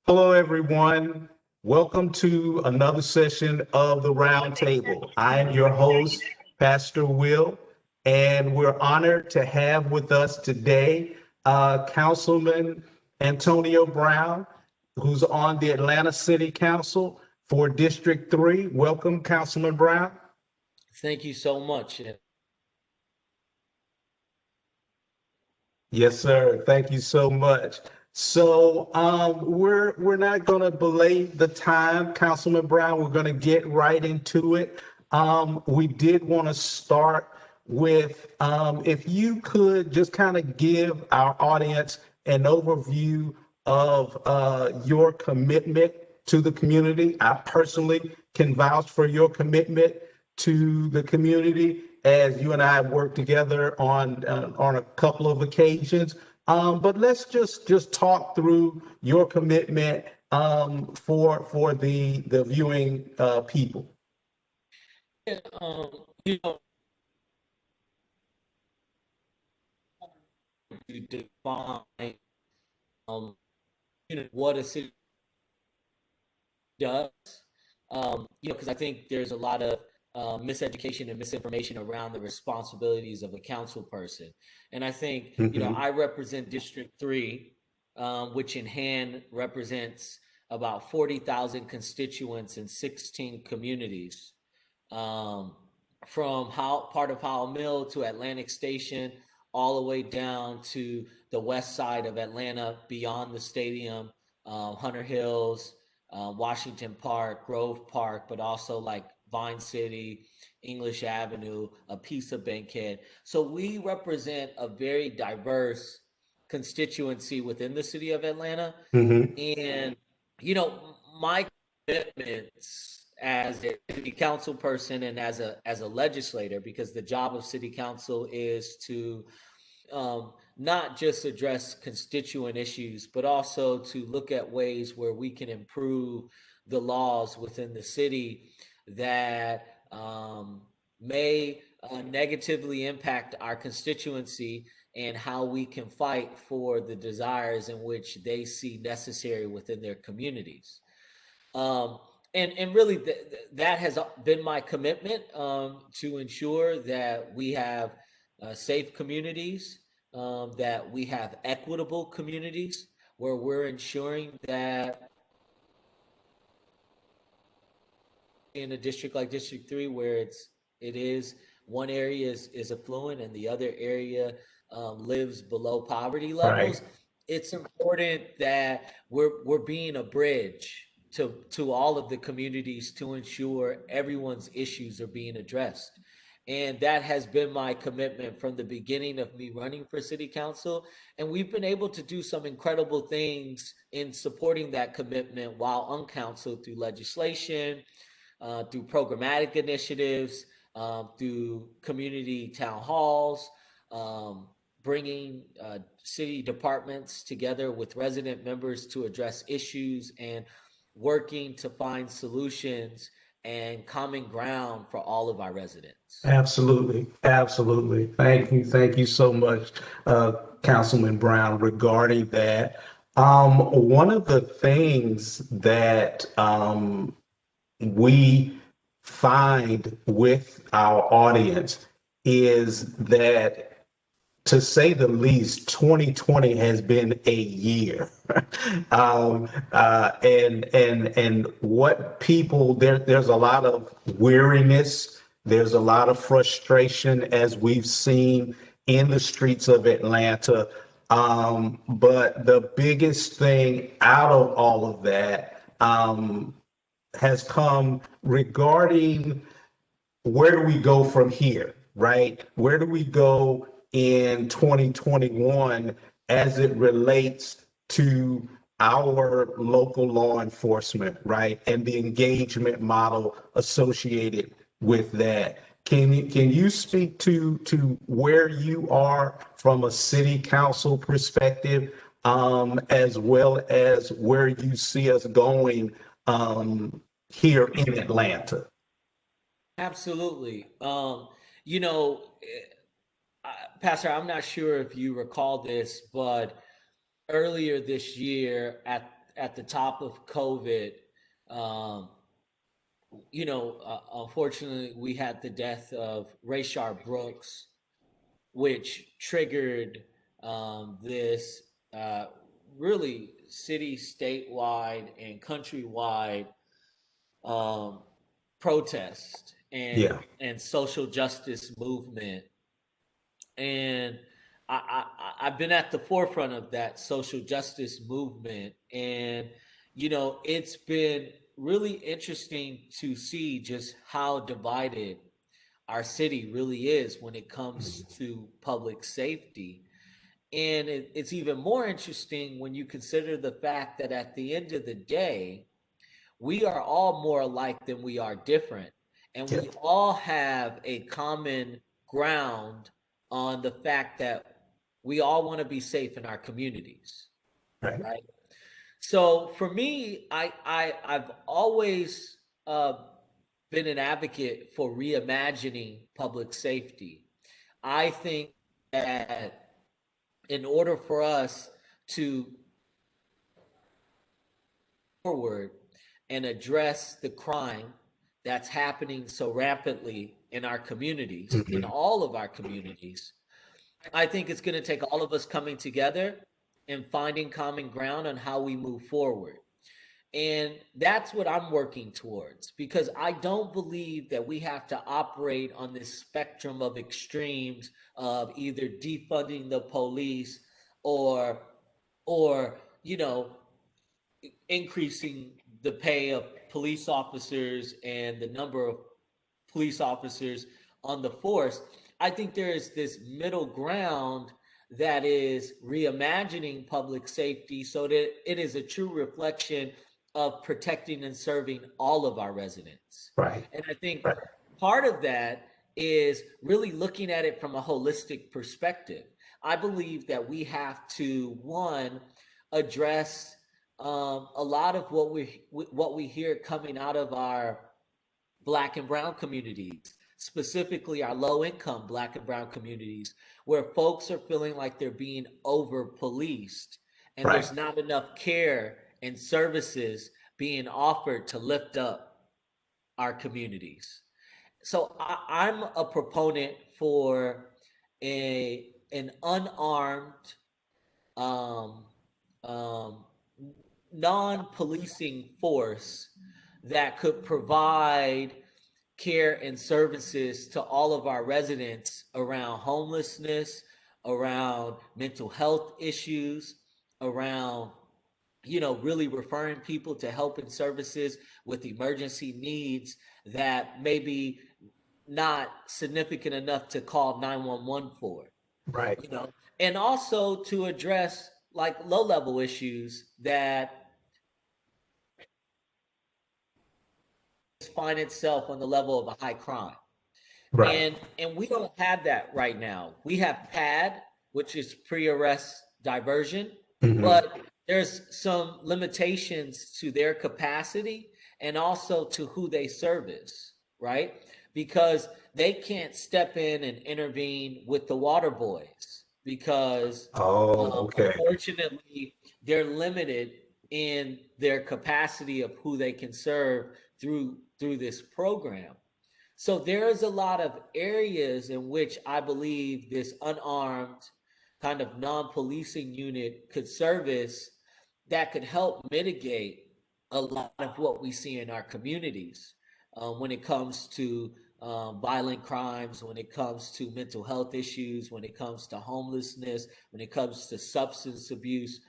Hello, everyone. Welcome to another session of the Roundtable. I am your host, Pastor Will, and we're honored to have with us today Councilman Antonio Brown, who's on the Atlanta City Council for District 3. Welcome, Councilman Brown. Thank you so much. Yes, sir. Thank you so much. We're not going to belay the time, Councilman Brown. We're going to get right into it. We did want to start with if you could just kind of give our audience an overview of your commitment to the community. I personally can vouch for your commitment to the community as you and I have worked together on a couple of occasions. But let's just talk through your commitment for the viewing people. Yeah, you know, to define, um, what a city does, because I think there's a lot of miseducation and misinformation around the responsibilities of a council person. And I think, Mhm. I represent District 3, which in hand represents about 40,000 constituents in 16 communities. Um, from part of Howell Mill to Atlantic Station, all the way down to the west side of Atlanta, beyond the stadium, Hunter Hills, Washington Park, Grove Park, but also like Vine City, English Avenue, a piece of Bankhead. So we represent a very diverse constituency within the city of Atlanta. Mhm. And, my commitments as a city council person and as a legislator, because the job of city council is to not just address constituent issues, but also to look at ways where we can improve the laws within the city that may negatively impact our constituency, and how we can fight for the desires in which they see necessary within their communities. Um, and really, that has been my commitment, to ensure that we have safe communities, that we have equitable communities, where we're ensuring that in a district like District 3, where it is one area is affluent and the other area lives below poverty Right. levels. It's important that we're being a bridge to all of the communities to ensure everyone's issues are being addressed. And that has been my commitment from the beginning of me running for city council. And we've been able to do some incredible things in supporting that commitment while on council, through legislation, through programmatic initiatives, through community town halls, um, bringing city departments together with resident members to address issues, and working to find solutions and common ground for all of our residents. Absolutely. Absolutely. Thank you. Thank you so much, Councilman Brown, regarding that. One of the things that we find with our audience is that, to say the least, 2020 has been a year. And what people there's a lot of weariness, there's a lot of frustration as we've seen in the streets of Atlanta. But the biggest thing out of all of that has come regarding where do we go from here, right? Where do we go in 2021 as it relates to our local law enforcement, right? And the engagement model associated with that. Can you speak to where you are from a city council perspective, as well as where you see us going here in Atlanta? Absolutely. You know, Pastor, I'm not sure if you recall this, but earlier this year, at the top of COVID, um, unfortunately, we had the death of Rayshard Brooks, which triggered this really city, statewide, and countrywide um, protest Yeah. and social justice movement. And I've been at the forefront of that social justice movement, and it's been really interesting to see just how divided our city really is when it comes Mhm. to public safety. And it's even more interesting when you consider the fact that at the end of the day, we are all more alike than we are different. And Yeah. we all have a common ground on the fact that we all want to be safe in our communities, Right. right? So for me, I've always uh, been an advocate for reimagining public safety. I think that in order for us to forward and address the crime that's happening so rampantly in our communities, in Hmm. all of our communities, I think it's going to take all of us coming together and finding common ground on how we move forward. And that's what I'm working towards, because I don't believe that we have to operate on this spectrum of extremes of either defunding the police or or you know increasing the pay of police officers and the number of police officers on the force. I think there is this middle ground that is reimagining public safety so that it is a true reflection of protecting and serving all of our residents. Right. And I think Right. part of that is really looking at it from a holistic perspective. I believe that we have to, one, address a lot of what we hear coming out of our Black and Brown communities, specifically our low income Black and Brown communities, where folks are feeling like they're being over policed and Right. there's not enough care and services being offered to lift up our communities. So I'm a proponent for an unarmed, um, um, non-policing force that could provide care and services to all of our residents around homelessness, around mental health issues, around really referring people to help and services with emergency needs that may be not significant enough to call 911 for, Right. you know, and also to address like low level issues that find itself on the level of a high crime. Right. And we don't have that right now. We have PAD, which is pre-arrest diversion, Hmm. but there's some limitations to their capacity and also to who they service, right? Because they can't step in and intervene with the water boys because Oh, okay. unfortunately they're limited in their capacity of who they can serve through this program. So there's a lot of areas in which I believe this unarmed kind of non-policing unit could service that could help mitigate a lot of what we see in our communities when it comes to violent crimes, when it comes to mental health issues, when it comes to homelessness, when it comes to substance abuse.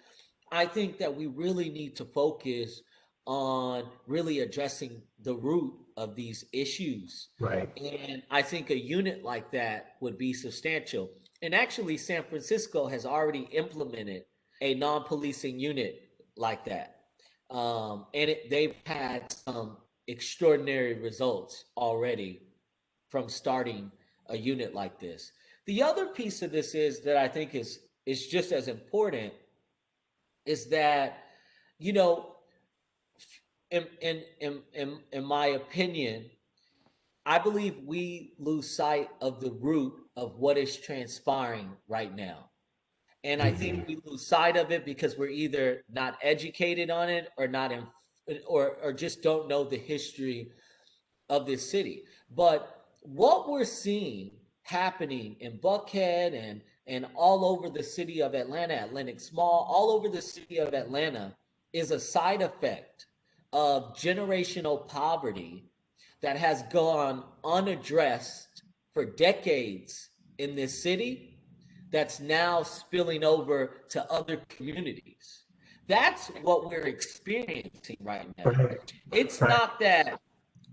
I think that we really need to focus on really addressing the root of these issues. Right. And I think a unit like that would be substantial. And actually, San Francisco has already implemented a non policing unit like that. They've had some extraordinary results already from starting a unit like this. The other piece of this is that I think is just as important is that, you know, in my opinion, I believe we lose sight of the root of what is transpiring right now. And I think we lose sight of it because we're either not educated on it or not in, or just don't know the history of this city. But what we're seeing happening in Buckhead and all over the city of Atlanta, Atlantic Mall, all over the city of Atlanta is a side effect of generational poverty that has gone unaddressed for decades in this city that's now spilling over to other communities. That's what we're experiencing right now. Right. It's Right. not that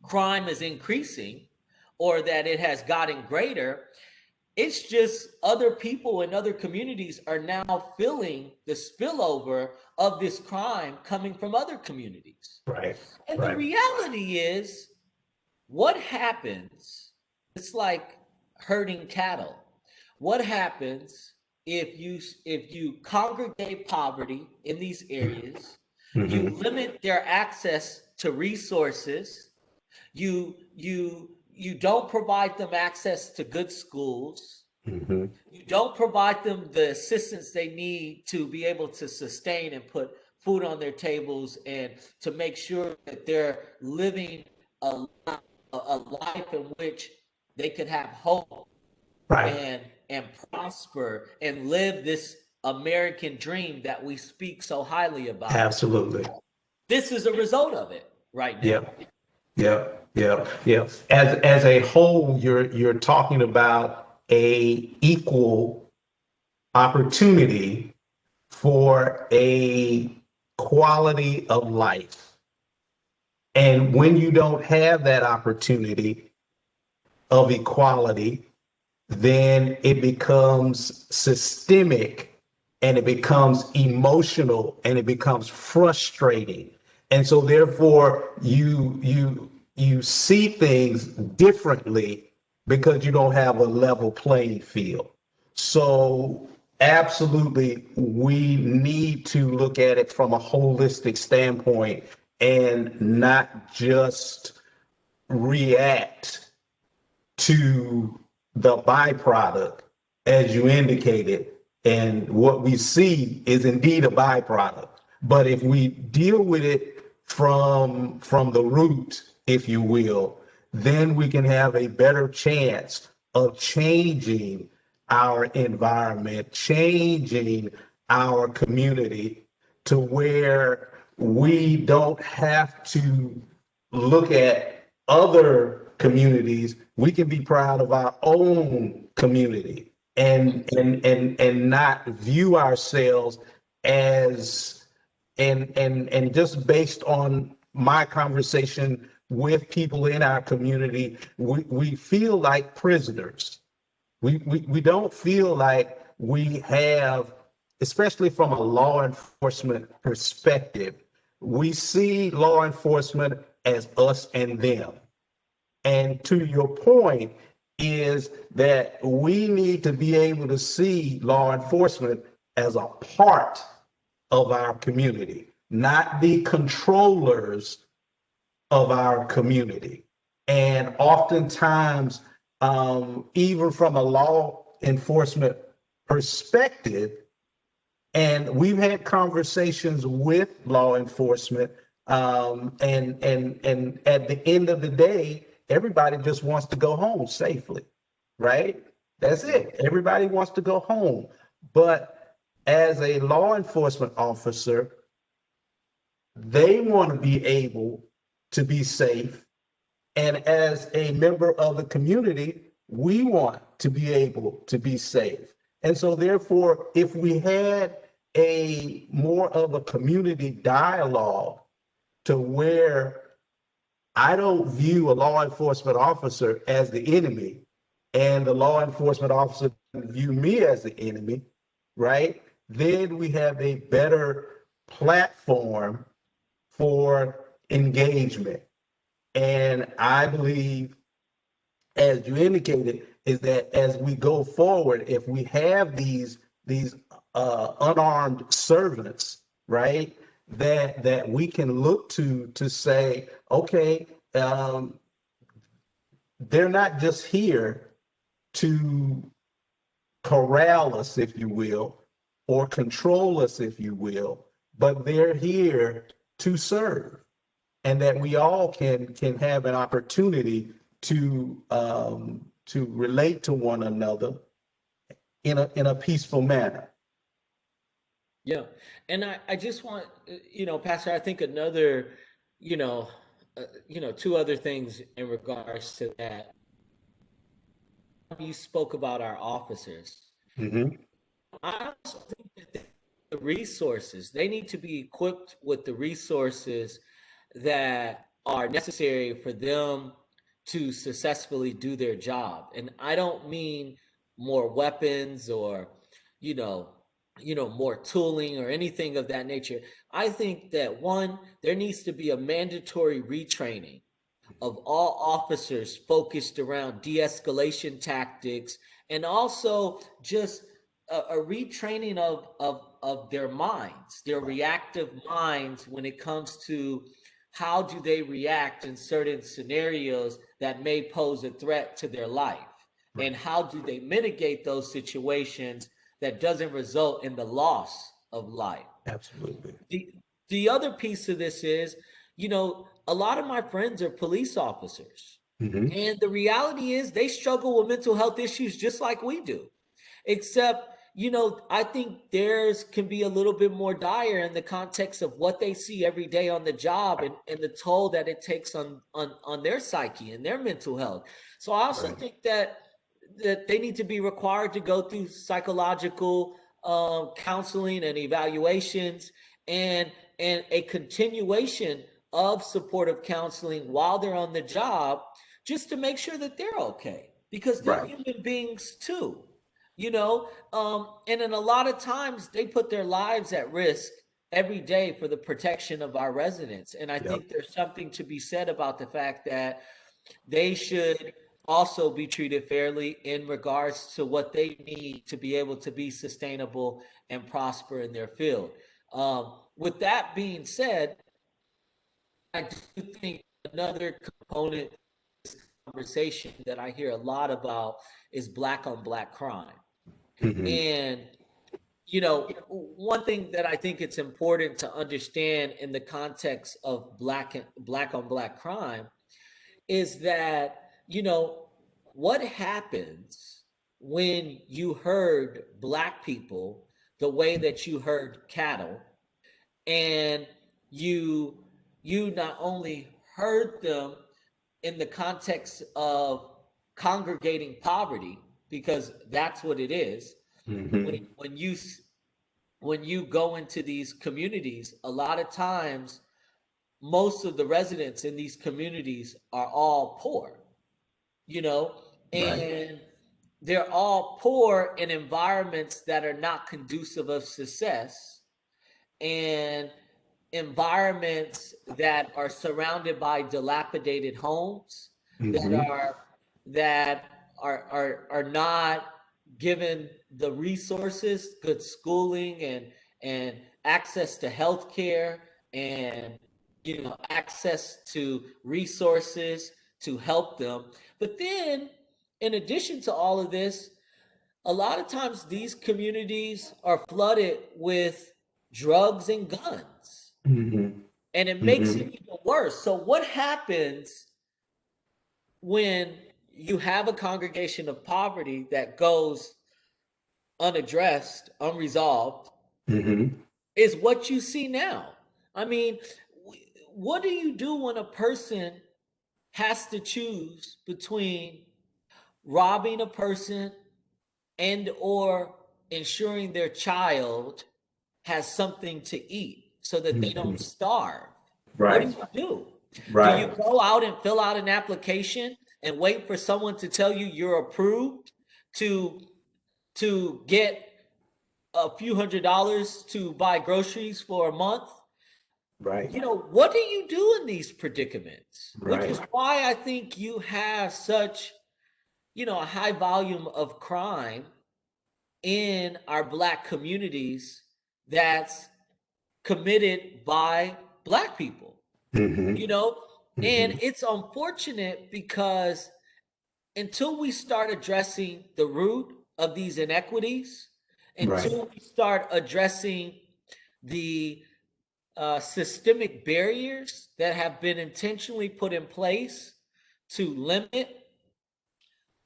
crime is increasing or that it has gotten greater. It's just other people in other communities are now feeling the spillover of this crime coming from other communities. Right. And the Right. reality is, what happens? It's like herding cattle. What happens if you congregate poverty in these areas, you Mm-hmm. limit their access to resources, you don't provide them access to good schools, Mm-hmm. you don't provide them the assistance they need to be able to sustain and put food on their tables and to make sure that they're living a, a life in which they could have hope Right. and prosper and live this American dream that we speak so highly about. Absolutely. This is a result of it right now. Yep. Yep. Yep. Yep. As a whole, you're talking about a equal opportunity for a quality of life. And when you don't have that opportunity of equality, then it becomes systemic and it becomes emotional and it becomes frustrating. And so therefore you see things differently because you don't have a level playing field. So absolutely we need to look at it from a holistic standpoint and not just react to the byproduct, as you indicated. And what we see is indeed a byproduct. But if we deal with it from the root, if you will, then we can have a better chance of changing our environment, changing our community to where we don't have to look at other communities. We can be proud of our own community and not view ourselves as and just based on my conversation with people in our community, we feel like prisoners. We don't feel like we have, especially from a law enforcement perspective, we see law enforcement as us and them. And to your point is that we need to be able to see law enforcement as a part of our community, not the controllers of our community. And oftentimes, even from a law enforcement perspective, and we've had conversations with law enforcement, and at the end of the day, everybody just wants to go home safely, right? That's it. Everybody wants to go home. But as a law enforcement officer, they want to be able to be safe. And as a member of the community, we want to be able to be safe. And so therefore, if we had a more of a community dialogue to where I don't view a law enforcement officer as the enemy and the law enforcement officer view me as the enemy, right? Then we have a better platform for engagement. And I believe, as you indicated, is that as we go forward, if we have these unarmed servants, right, that we can look to say, okay, they're not just here to corral us, if you will, or control us, if you will, but they're here to serve, and that we all can have an opportunity to relate to one another in a peaceful manner. Yeah. And I just want, Pastor, I think another, you know, two other things in regards to that. You spoke about our officers. Mm-hmm. I also think that the resources, they need to be equipped with the resources that are necessary for them to successfully do their job. And I don't mean more weapons or, you know, more tooling or anything of that nature. I think that one, there needs to be a mandatory retraining of all officers focused around de-escalation tactics, and also just a retraining of their minds, their reactive minds, when it comes to how do they react in certain scenarios that may pose a threat to their life, and how do they mitigate those situations that doesn't result in the loss of life. Absolutely. The other piece of this is, a lot of my friends are police officers. Mm-hmm. And the reality is they struggle with mental health issues just like we do. Except, I think theirs can be a little bit more dire in the context of what they see every day on the job, and the toll that it takes on their psyche and their mental health. So I also think that they need to be required to go through psychological counseling and evaluations, and a continuation of supportive counseling while they're on the job, just to make sure that they're okay, because they're human beings too, and then a lot of times they put their lives at risk every day for the protection of our residents. And I think there's something to be said about the fact that they should also be treated fairly in regards to what they need to be able to be sustainable and prosper in their field. With that being said, I do think another component of this conversation that I hear a lot about is Black on Black crime. Mm-hmm. And, one thing that I think it's important to understand in the context of Black on Black crime is that, what happens when you herd Black people the way that you herd cattle, and you not only herd them in the context of congregating poverty, because that's what it is. Mm-hmm. When you go into these communities, a lot of times most of the residents in these communities are all poor, you know, Right. and they're all poor in environments that are not conducive of success, and environments that are surrounded by dilapidated homes, that Mm-hmm. are not given the resources, good schooling, and access to healthcare, and access to resources to help them. But then, in addition to all of this, a lot of times these communities are flooded with drugs and guns, Mm-hmm. and it makes it Mm-hmm. even worse. So what happens when you have a congregation of poverty that goes unaddressed, unresolved, Mm-hmm. is what you see now. I mean, what do you do when a person has to choose between robbing a person and or ensuring their child has something to eat so that they don't Mm-hmm. starve? What do Right. you do? Do you Right. go out and fill out an application and wait for someone to tell you you're approved to get a few $100s to buy groceries for a month? Right. What do you do in these predicaments? Which Right. is why I think you have such, a high volume of crime in our Black communities that's committed by Black people, Mm-hmm. you know? And Mm-hmm. it's unfortunate because until we start addressing the root of these inequities, Right. until we start addressing the systemic barriers that have been intentionally put in place to limit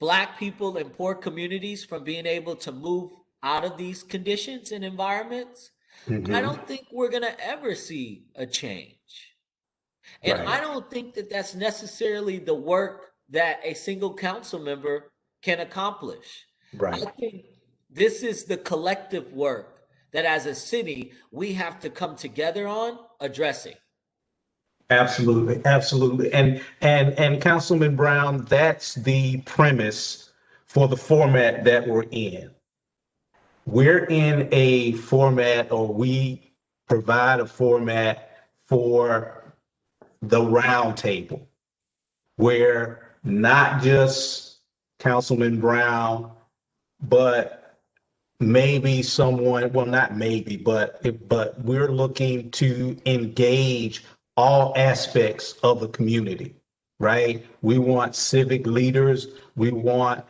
Black people in poor communities from being able to move out of these conditions and environments, I Hmm. don't think we're going to ever see a change. And I Right. don't think that that's necessarily the work that a single council member can accomplish. I Right. think this is the collective work that as a city we have to come together on addressing. Absolutely. Absolutely. And Councilman Brown, that's the premise for the format that we're in. We're in a format, or we provide a format for the roundtable, where not just Councilman Brown, but maybe someone, well, not maybe, but we're looking to engage all aspects of the community, right? We want civic leaders, we want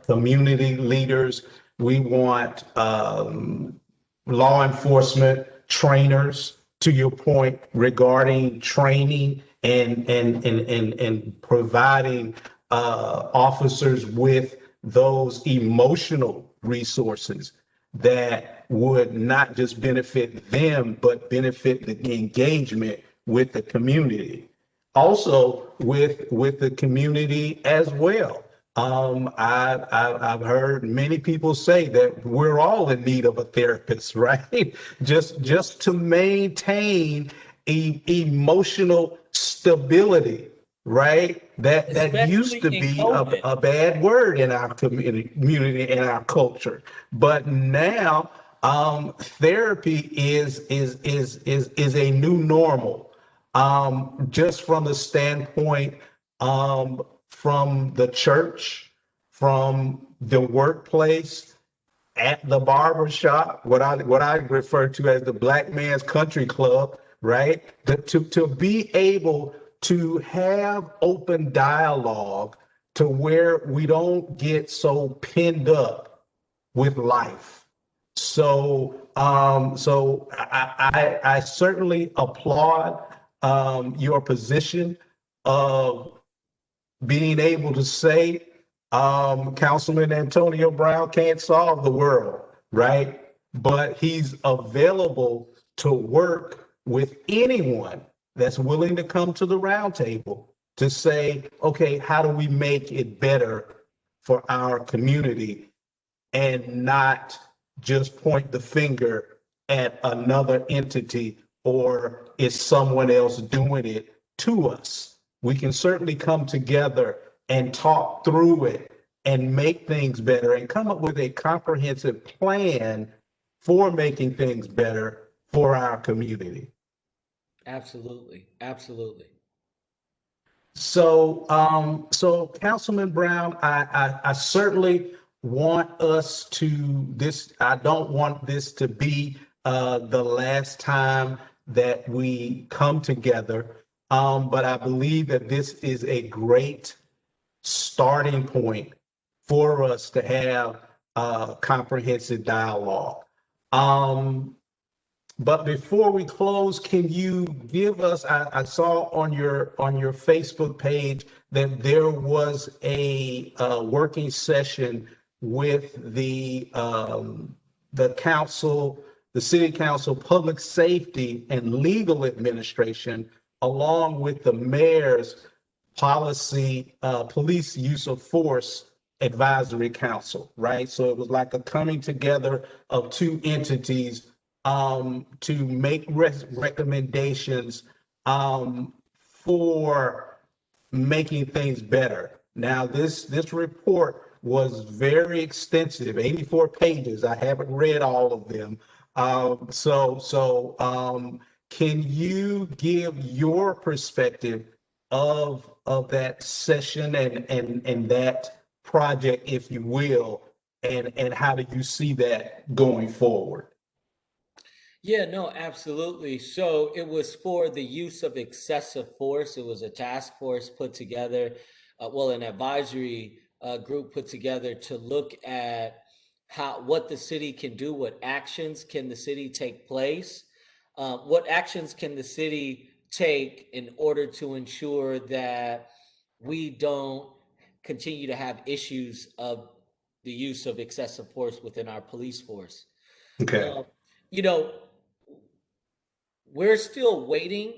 community leaders, we want law enforcement trainers, to your point regarding training and providing officers with those emotional resources that would not just benefit them, but benefit the engagement with the community, also with the community as well. I've heard many people say that we're all in need of a therapist, right? Just to maintain emotional stability, right? That used Especially to in be COVID. a bad word in our community, in our culture, but now therapy is a new normal, just from the standpoint, from the church, from the workplace, at the barber shop, what I refer to as the black man's country club, right? To be able to have open dialogue to where we don't get so pinned up with life. So I certainly applaud your position of being able to say, Councilman Antonio Brown can't solve the world, right? But he's available to work with anyone that's willing to come to the roundtable to say, okay, how do we make it better for our community, and not just point the finger at another entity, or is someone else doing it to us. We can certainly come together and talk through it and make things better and come up with a comprehensive plan for making things better for our community. Absolutely. Absolutely. So Councilman Brown, I certainly want us to this. I don't want this to be the last time that we come together. But I believe that this is a great starting point for us to have comprehensive dialogue. Um, but before we close, can you give us, I saw on your Facebook page that there was a working session with the council, the city council, public safety and legal administration, along with the mayor's policy, police use of force advisory council, right? So it was like a coming together of two entities to make recommendations for making things better. Now, this report was very extensive, 84 pages. I haven't read all of them. Can you give your perspective of that session and that project, if you will, and how do you see that going forward? Yeah, no, absolutely. So it was for the use of excessive force. It was a task force put together, well, an advisory group put together to look at what the city can do, what actions can the city take place, what actions can the city take in order to ensure that we don't continue to have issues of the use of excessive force within our police force. Okay. Um, you know, we're still waiting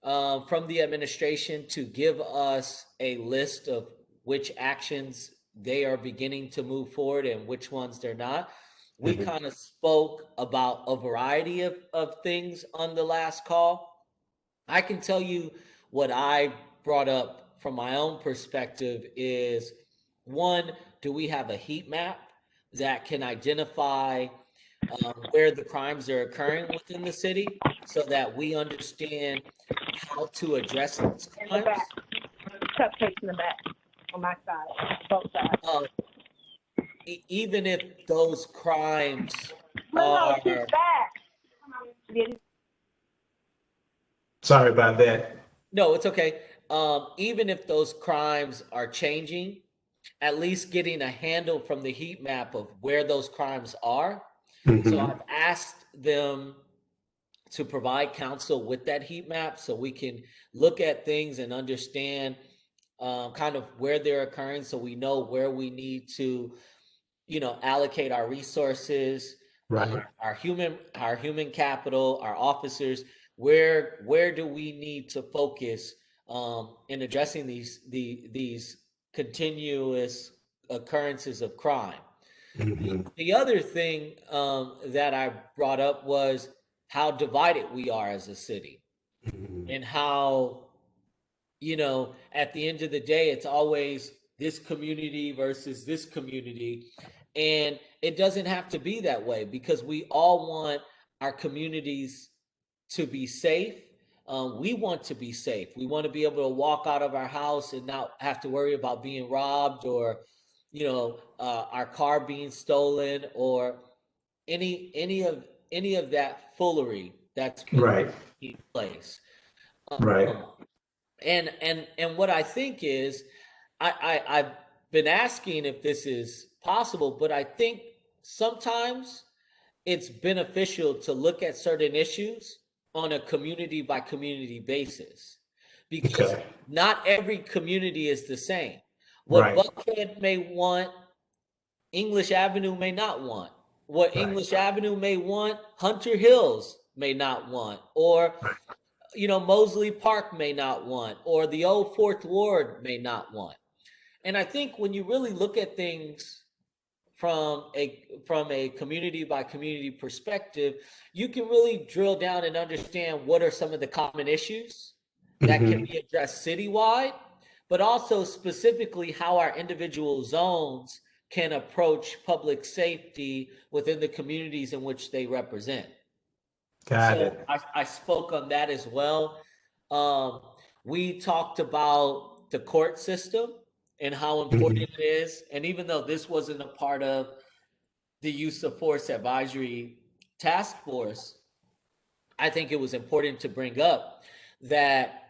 from the administration to give us a list of which actions they are beginning to move forward and which ones they're not. We Mhm. kind of spoke about a variety of things on the last call. I can tell you what I brought up from my own perspective is one, do we have a heat map that can identify where the crimes are occurring within the city so that we understand how to address those In the back. crimes? Cupcakes in the back on my side, both sides. Uh, Even if those crimes No, she's are, back. Yeah, Sorry about that. no, it's okay. Even if those crimes are changing, at least getting a handle from the heat map of where those crimes are. So Mhm. I've asked them to provide counsel with that heat map so we can look at things and understand kind of where they're occurring so we know where we need to allocate our resources, Right. our human capital, our officers. Where do we need to focus in addressing these continuous occurrences of crime? Mhm. The other thing that I brought up was how divided we are as a city, Mhm. and how, at the end of the day, it's always this community versus this community. And it doesn't have to be that way because we all want our communities to be safe. We want to be safe. We want to be able to walk out of our house and not have to worry about being robbed or, our car being stolen or any of that foolery that's been Right. taking place. Right. Um, and what I think is, I've been asking if this is possible, but I think sometimes it's beneficial to look at certain issues on a community by community basis because Okay. not every community is the same. What Right. Buckhead may want, English Avenue may not want. What Right. English Avenue may want, Hunter Hills may not want. Or Right. Mosley Park may not want, or the old Fourth Ward may not want. And I think when you really look at things from a community by community perspective, you can really drill down and understand what are some of the common issues that can Mhm. be addressed citywide, but also specifically how our individual zones can approach public safety within the communities in which they represent. Got So it. I spoke on that as well. Um, we talked about the court system and how Mhm. important it is. And even though this wasn't a part of the use of force advisory task force, I think it was important to bring up that,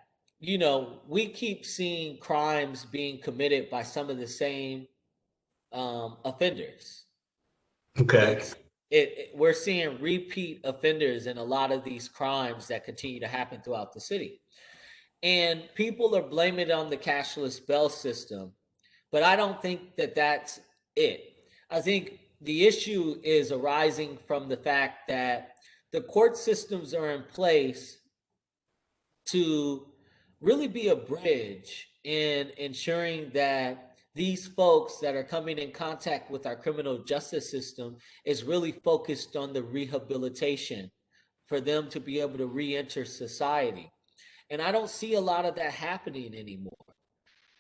we keep seeing crimes being committed by some of the same offenders. Okay. It's we're seeing repeat offenders in a lot of these crimes that continue to happen throughout the city. And people are blaming it on the cashless bail system, but I don't think that that's it. I think the issue is arising from the fact that the court systems are in place to really be a bridge in ensuring that these folks that are coming in contact with our criminal justice system is really focused on the rehabilitation for them to be able to re-enter society. And I don't see a lot of that happening anymore.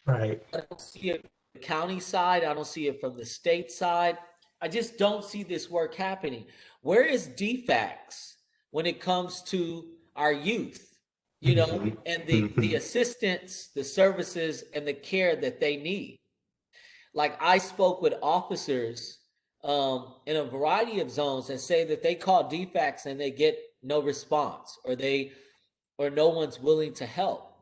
Right. I don't see it from the county side. I don't see it from the state side. I just don't see this work happening. Where is DFACS when it comes to our youth, Mhm. and the Mhm. assistance, the services, and the care that they need? Like I spoke with officers in a variety of zones and say that they call DFACS and they get no response, or no one's willing to help.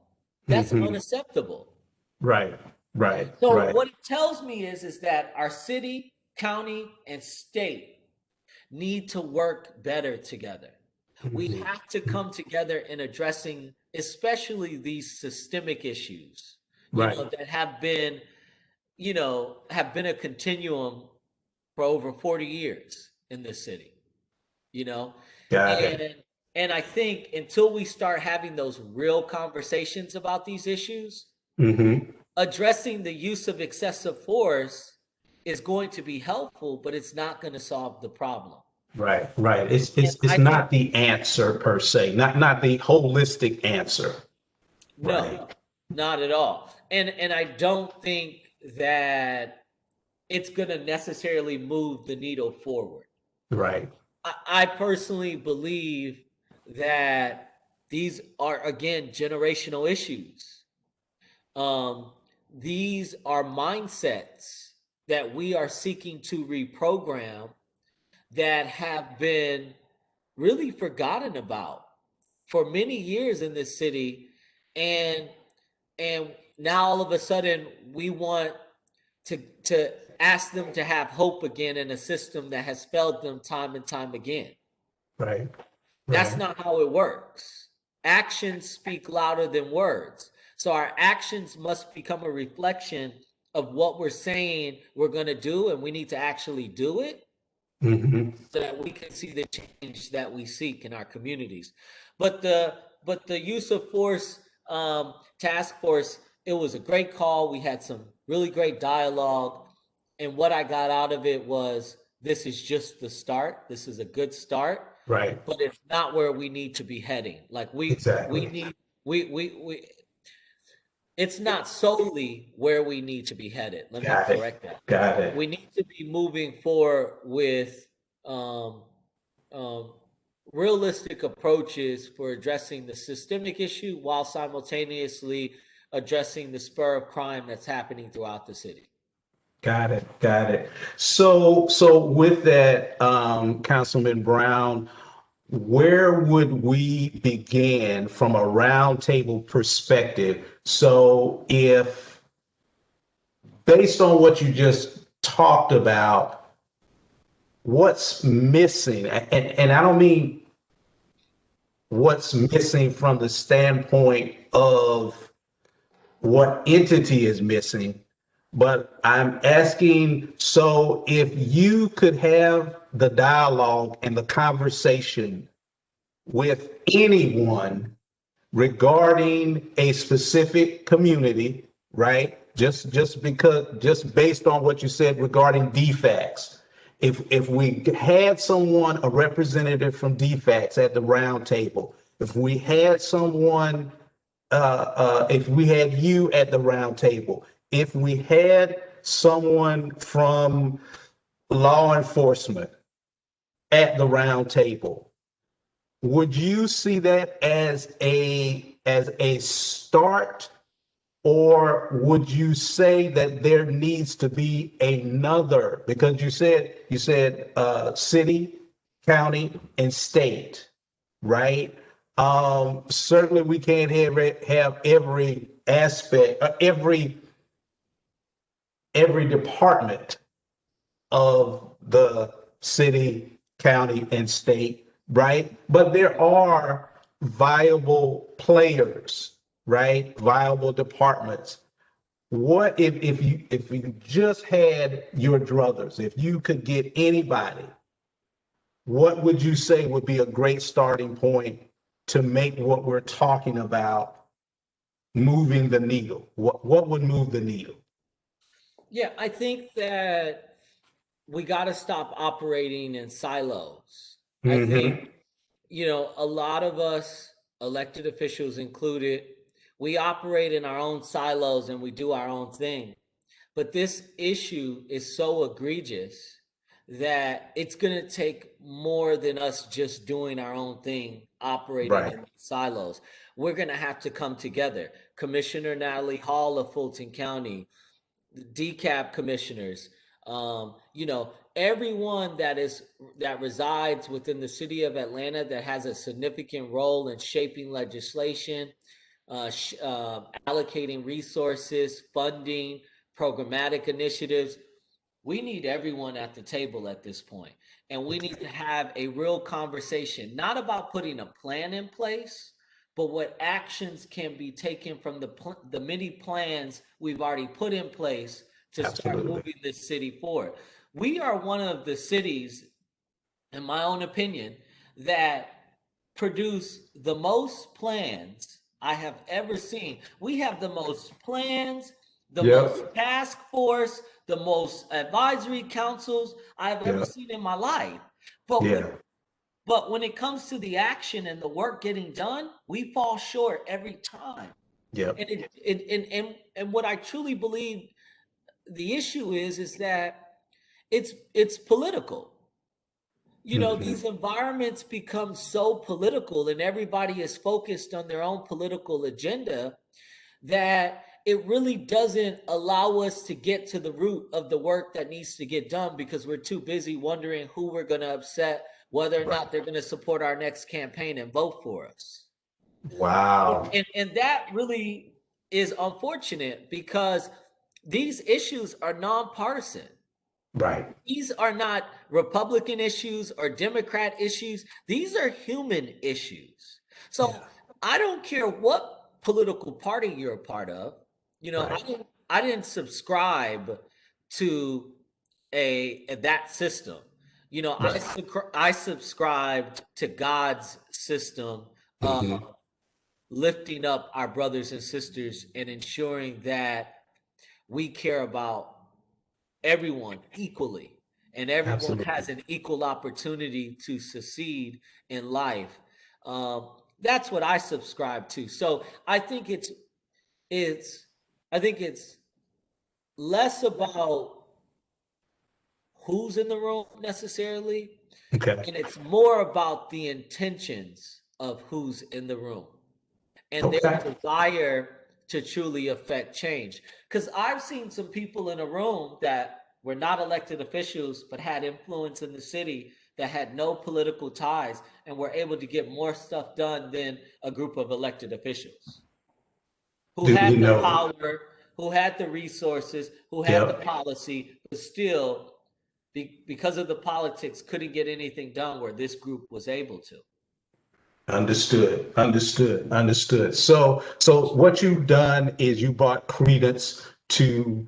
That's Mhm. unacceptable. Right. Right. So Right. what it tells me is that our city county, and state need to work better together. We have to come together in addressing, especially these systemic issues, Right. that have been a continuum for over 40 years in this city, you know, Got it. and and I think until we start having those real conversations about these issues, Mm-hmm. addressing the use of excessive force is going to be helpful, but it's not going to solve the problem. Right, right. It's And it's it's I think not the answer per se, not the holistic answer. Right, no, not at all. And I don't think that it's going to necessarily move the needle forward. right, I personally believe that these are again generational issues. Um, these are mindsets that we are seeking to reprogram that have been really forgotten about for many years in this city, and and now all of a sudden we want to ask them to have hope again in a system that has failed them time and time again. right, That's right. not how it works. Actions speak louder than words. So our actions must become a reflection of what we're saying we're going to do, and we need to actually do it Mm-hmm. so that we can see the change that we seek in our communities. But the use of force task force, it was a great call. We had some really great dialogue, and what I got out of it was this is just the start. This is a good start, Right, but it's not where we need to be heading. Like we exactly. need we it's not solely where we need to be headed. Let me Got it, correct that. got it. We need to be moving forward with um, um, realistic approaches for addressing the systemic issue while simultaneously addressing the spur of crime that's happening throughout the city. Got it, got it. So with that, Councilman Brown, where would we begin from a roundtable perspective? So if based on what you just talked about, what's missing? And I don't mean what's missing from the standpoint of what entity is missing, but I'm asking, so if you could have the dialogue and the conversation with anyone regarding a specific community, right? Just based on what you said regarding DFACS. If we had someone, a representative from DFACS at the round table, if we had someone, if we had you at the round table, if we had someone from law enforcement at the round table, would you see that as a start, or would you say that there needs to be another? Because you said city, county, and state, right? Certainly, we can't have every aspect, every department of the city, county, and state, right? But there are viable players, right? Viable departments. What if you just had your druthers, if you could get anybody, what would you say would be a great starting point to make what we're talking about moving the needle? What would move the needle? Yeah, I think that we got to stop operating in silos. I Mm-hmm. think, a lot of us, elected officials included, we operate in our own silos and we do our own thing. But this issue is so egregious that it's going to take more than us just doing our own thing, operating Right. in silos. We're going to have to come together. Commissioner Natalie Hall of Fulton County, the DCAP commissioners, everyone that resides within the city of Atlanta that has a significant role in shaping legislation, allocating resources, funding, programmatic initiatives. we need everyone at the table at this point, and we need to have a real conversation, not about putting a plan in place, but what actions can be taken from the many plans we've already put in place to start Absolutely. moving this city forward. We are one of the cities, in my own opinion, that produce the most plans I have ever seen. We have the most plans, the most Yep. task force, the most advisory councils I've ever Yeah. seen in my life. But when Yeah. but when it comes to the action and the work getting done, we fall short every time. Yep. And and what I truly believe the issue is that it's political. You know, Hmm. these environments become so political and everybody is focused on their own political agenda that it really doesn't allow us to get to the root of the work that needs to get done because we're too busy wondering who we're going to upset, whether or Right. not they're going to support our next campaign and vote for us. Wow. And that really is unfortunate because these issues are nonpartisan. Right. These are not Republican issues or Democrat issues. These are human issues. So Yeah. I don't care what political party you're a part of. You know, Right. I didn't subscribe to that system. You know, Right. I subscribed to God's system of Hmm. lifting up our brothers and sisters and ensuring that we care about everyone equally and everyone Absolutely. has an equal opportunity to succeed in life. That's what I subscribe to. So I think it's I think it's less about who's in the room necessarily, Okay. and it's more about the intentions of who's in the room and their Okay. desire to truly affect change. Because I've seen some people in a room that were not elected officials but had influence in the city that had no political ties and were able to get more stuff done than a group of elected officials who Do had you the know? power, who had the resources, who had the Yep. policy, but still, because of the politics, couldn't get anything done where this group was able to. Understood. Understood. Understood. So what you've done is you brought credence to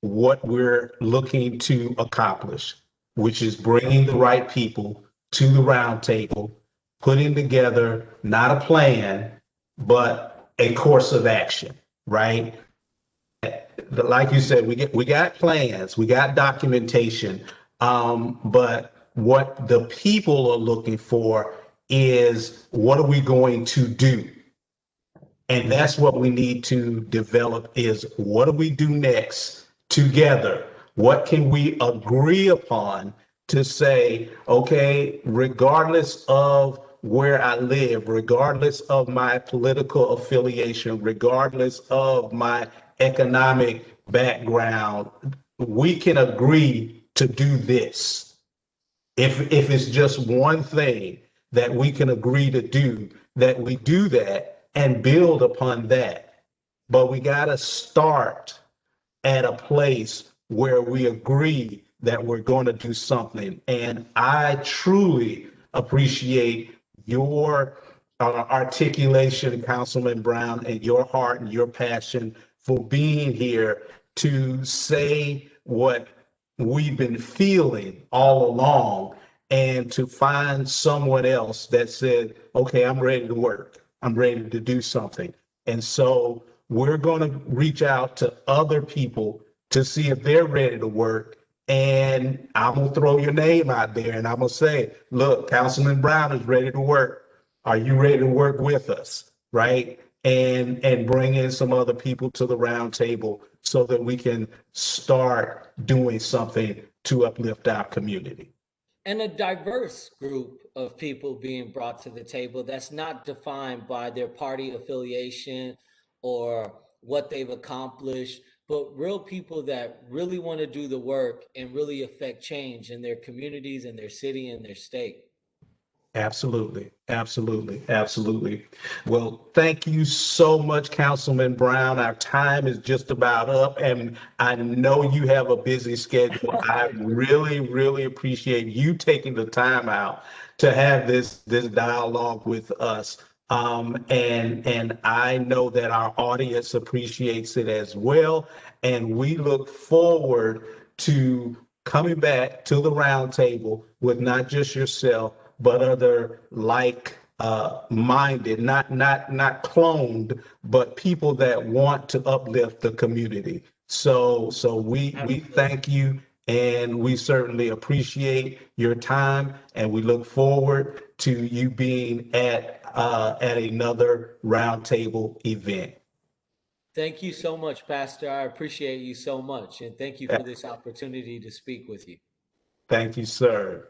what we're looking to accomplish, which is bringing the right people to the round table, putting together not a plan, but a course of action, right? Like you said, we got plans, we got documentation, but what the people are looking for is what are we going to do? And that's what we need to develop is what do we do next together? What can we agree upon to say, okay, regardless of where I live, regardless of my political affiliation, regardless of my economic background, we can agree to do this. If it's just one thing that we can agree to do, that we do that and build upon that. But we got to start at a place where we agree that we're going to do something. And I truly appreciate your articulation, Councilman Brown, and your heart and your passion for being here to say what we've been feeling all along and to find someone else that said, okay, I'm ready to work. I'm ready to do something. And so we're going to reach out to other people to see if they're ready to work. And I'm going to throw your name out there and I'm going to say, look, Councilman Brown is ready to work. Are you ready to work with us? Right. And bring in some other people to the round table so that we can start doing something to uplift our community. And a diverse group of people being brought to the table that's not defined by their party affiliation or what they've accomplished, but real people that really want to do the work and really affect change in their communities and their city and their state. Absolutely, absolutely, absolutely. Well, thank you so much, Councilman Brown. Our time is just about up, and I know you have a busy schedule. I really, really appreciate you taking the time out to have this dialogue with us. And I know that our audience appreciates it as well, and we look forward to coming back to the roundtable with not just yourself, but other like minded, not cloned, but people that want to uplift the community. So we thank you, and we certainly appreciate your time, and we look forward to you being at another roundtable event. Thank you so much, Pastor. I appreciate you so much. And thank you for this opportunity to speak with you. Thank you, sir.